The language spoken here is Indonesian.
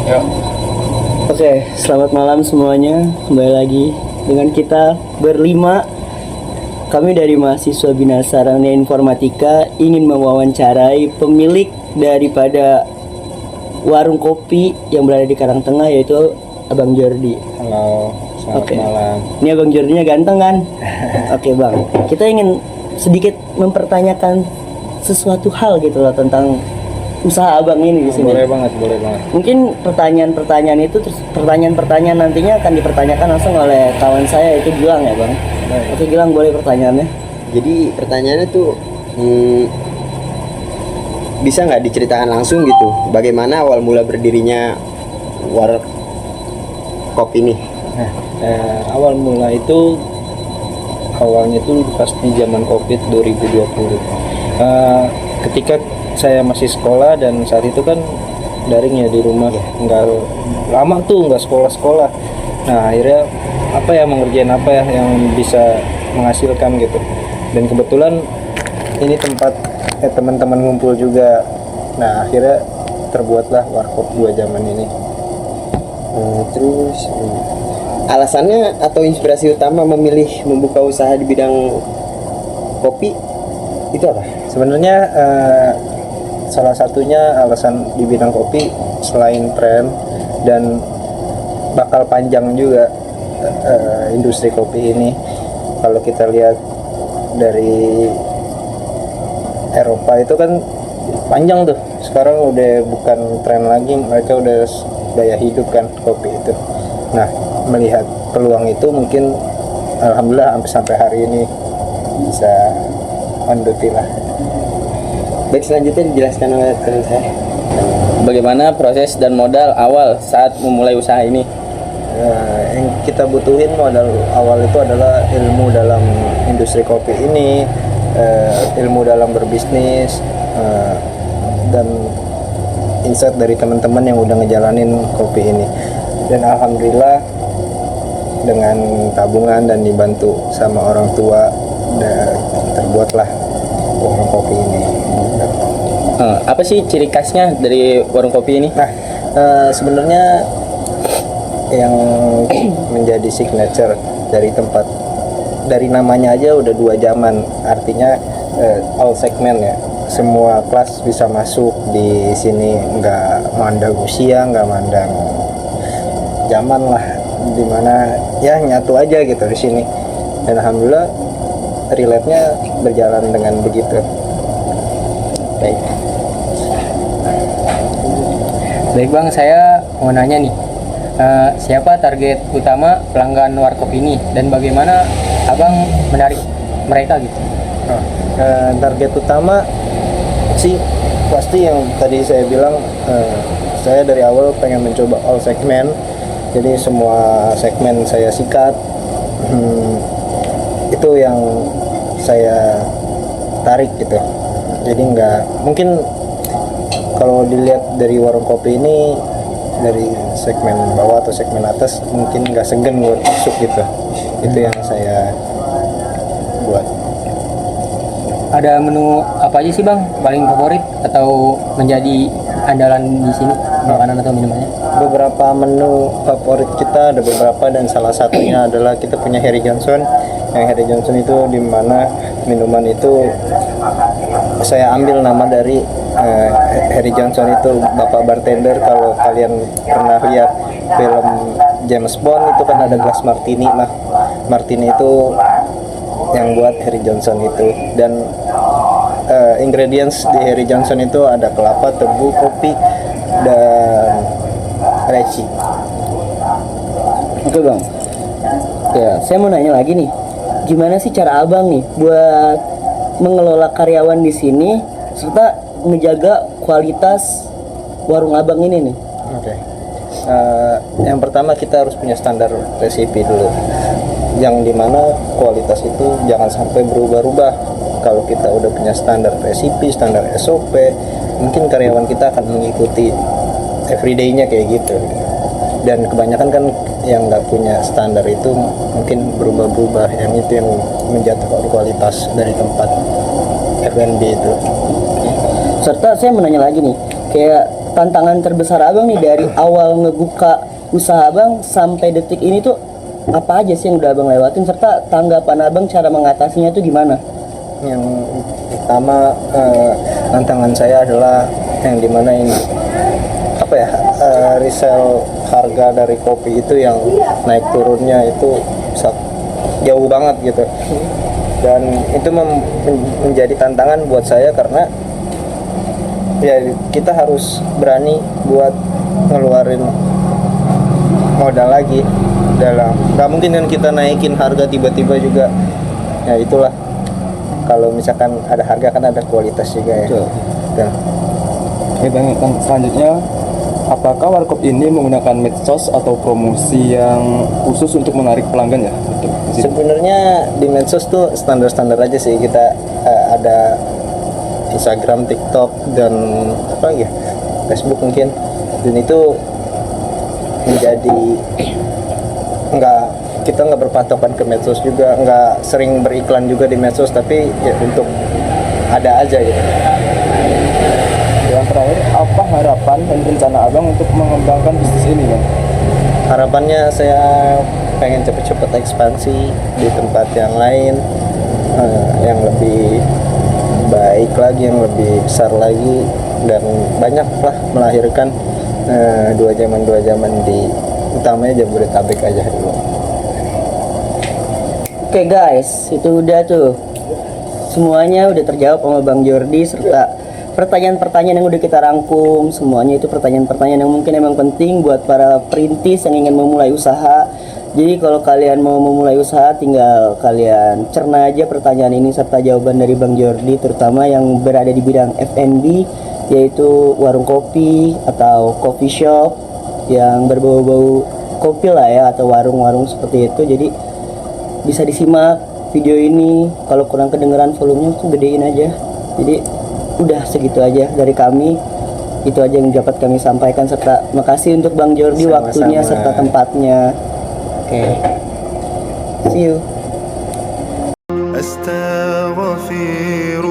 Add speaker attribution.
Speaker 1: Ya.
Speaker 2: Oke, selamat malam semuanya. Kembali lagi dengan kita berlima. Kami dari mahasiswa Bina Sarana Informatika ingin mewawancarai pemilik daripada warung kopi yang berada di Karangtengah, yaitu Abang Jordi.
Speaker 1: Halo, selamat malam.
Speaker 2: Ini Abang Jordinya ganteng kan? Oke Bang, kita ingin sedikit mempertanyakan sesuatu hal gitu loh tentang usaha abang ini di sini.
Speaker 1: Boleh banget.
Speaker 2: Mungkin pertanyaan-pertanyaan itu terus pertanyaan-pertanyaan nantinya akan dipertanyakan langsung oleh kawan saya, itu Gilang ya Bang.
Speaker 1: Baik.
Speaker 2: Oke Gilang, boleh pertanyaannya?
Speaker 3: Jadi pertanyaannya tuh bisa nggak diceritakan langsung gitu bagaimana awal mula berdirinya warung kopi ini?
Speaker 1: Nah, awalnya itu pas di zaman Covid 2020. Ketika saya masih sekolah dan saat itu kan daring ya di rumah, nggak lama tuh nggak sekolah. Nah akhirnya mengerjain apa ya yang bisa menghasilkan gitu. Dan kebetulan ini tempat teman-teman ngumpul juga. Nah akhirnya terbuatlah warkop 2 zaman ini.
Speaker 3: Terus alasannya atau inspirasi utama memilih membuka usaha di bidang kopi itu apa?
Speaker 1: Sebenarnya salah satunya alasan di bidang kopi selain tren dan bakal panjang juga industri kopi ini. Kalau kita lihat dari Eropa itu kan panjang tuh. Sekarang udah bukan tren lagi, mereka udah gaya hidup kan kopi itu. Nah, melihat peluang itu mungkin alhamdulillah sampai hari ini bisa lanjutin lah.
Speaker 3: Baik, selanjutnya dijelaskan oleh teman saya.
Speaker 4: Bagaimana proses dan modal awal saat memulai usaha ini?
Speaker 1: Yang kita butuhin modal awal itu adalah ilmu dalam industri kopi ini, ilmu dalam berbisnis, dan insight dari teman-teman yang udah ngejalanin kopi ini. Dan alhamdulillah dengan tabungan dan dibantu sama orang tua terbuatlah warung kopi ini.
Speaker 4: Apa sih ciri khasnya dari warung kopi ini?
Speaker 1: Nah, sebenarnya yang menjadi signature dari tempat, dari namanya aja udah 2 zaman, artinya all segment ya, semua kelas bisa masuk di sini, nggak mandang usia, nggak mandang zaman lah, dimana ya nyatu aja gitu di sini. Dan alhamdulillah relate-nya berjalan dengan begitu.
Speaker 5: Baik Bang, saya mau nanya nih, siapa target utama pelanggan warkop ini dan bagaimana Abang menarik mereka gitu?
Speaker 1: Target utama sih pasti yang tadi saya bilang, saya dari awal pengen mencoba all segmen, jadi semua segmen saya sikat. Itu yang saya tarik gitu. Jadi nggak mungkin kalau dilihat dari warung kopi ini dari segmen bawah atau segmen atas mungkin nggak segan buat masuk gitu. Itu yang saya buat.
Speaker 5: Ada menu apa aja sih Bang paling favorit atau menjadi andalan di sini, makanan atau minumannya?
Speaker 1: Beberapa menu favorit kita ada beberapa, dan salah satunya adalah kita punya Harry Johnson. Yang Harry Johnson itu dimana minuman itu saya ambil nama dari Harry Johnson itu bapak bartender. Kalau kalian pernah lihat film James Bond itu kan ada gelas martini. Nah, martini itu yang buat Harry Johnson itu. Dan ingredients di Harry Johnson itu ada kelapa, tebu, kopi, dan reci.
Speaker 2: Oke Bang. Ya, saya mau nanya lagi nih. Gimana sih cara Abang nih buat mengelola karyawan di sini serta menjaga kualitas warung Abang ini nih?
Speaker 1: Oke. Yang pertama kita harus punya standar resipi dulu, yang dimana kualitas itu jangan sampai berubah-ubah. Kalau kita udah punya standar resipi, standar SOP, mungkin karyawan kita akan mengikuti everyday-nya kayak gitu. Dan kebanyakan kan yang nggak punya standar itu mungkin berubah-ubah, yang itu yang menjatuhkan kualitas dari tempat F&B itu.
Speaker 2: Serta saya menanya lagi nih, kayak tantangan terbesar abang nih dari awal ngebuka usaha abang sampai detik ini tuh apa aja sih yang udah abang lewatin, serta tanggapan abang cara mengatasinya tuh gimana?
Speaker 1: Yang pertama, tantangan saya adalah yang dimana ini apa ya, resell harga dari kopi itu yang naik turunnya itu jauh banget gitu, dan itu menjadi tantangan buat saya karena ya kita harus berani buat ngeluarin modal lagi dalam, nggak mungkin kan kita naikin harga tiba-tiba juga, ya itulah, kalau misalkan ada harga kan ada kualitas juga ya. Dan
Speaker 6: Oke Bang, selanjutnya apakah Warkop ini menggunakan medsos atau promosi yang khusus untuk menarik pelanggan ya?
Speaker 1: sebenarnya di medsos tuh standar-standar aja sih, kita ada Instagram, TikTok, dan apa lagi ya, Facebook mungkin, dan itu menjadi kita nggak berpatokan ke medsos juga, nggak sering beriklan juga di medsos, tapi ya untuk ada aja gitu.
Speaker 6: Yang terakhir, apa harapan dan rencana Abang untuk mengembangkan bisnis ini Bang?
Speaker 1: Harapannya saya pengen cepet-cepet ekspansi di tempat yang lain, yang lebih baik lagi, yang lebih besar lagi, dan banyaklah melahirkan dua zaman di utamanya Jabodetabek aja dulu.
Speaker 2: Oke guys, itu udah tuh semuanya udah terjawab sama Bang Jordi, serta pertanyaan-pertanyaan yang udah kita rangkum. Semuanya itu pertanyaan-pertanyaan yang mungkin emang penting buat para perintis yang ingin memulai usaha. Jadi kalau kalian mau memulai usaha, tinggal kalian cerna aja pertanyaan ini serta jawaban dari Bang Jordi, terutama yang berada di bidang F&B, yaitu warung kopi atau coffee shop yang berbau-bau kopi lah ya, atau warung-warung seperti itu. Jadi bisa disimak video ini, kalau kurang kedengeran volumenya tuh gedein aja. Jadi udah segitu aja dari kami, itu aja yang dapat kami sampaikan, serta makasih untuk Bang Jordi
Speaker 1: Sama-sama.
Speaker 2: waktunya serta tempatnya. Oke, see you.
Speaker 7: أستغفر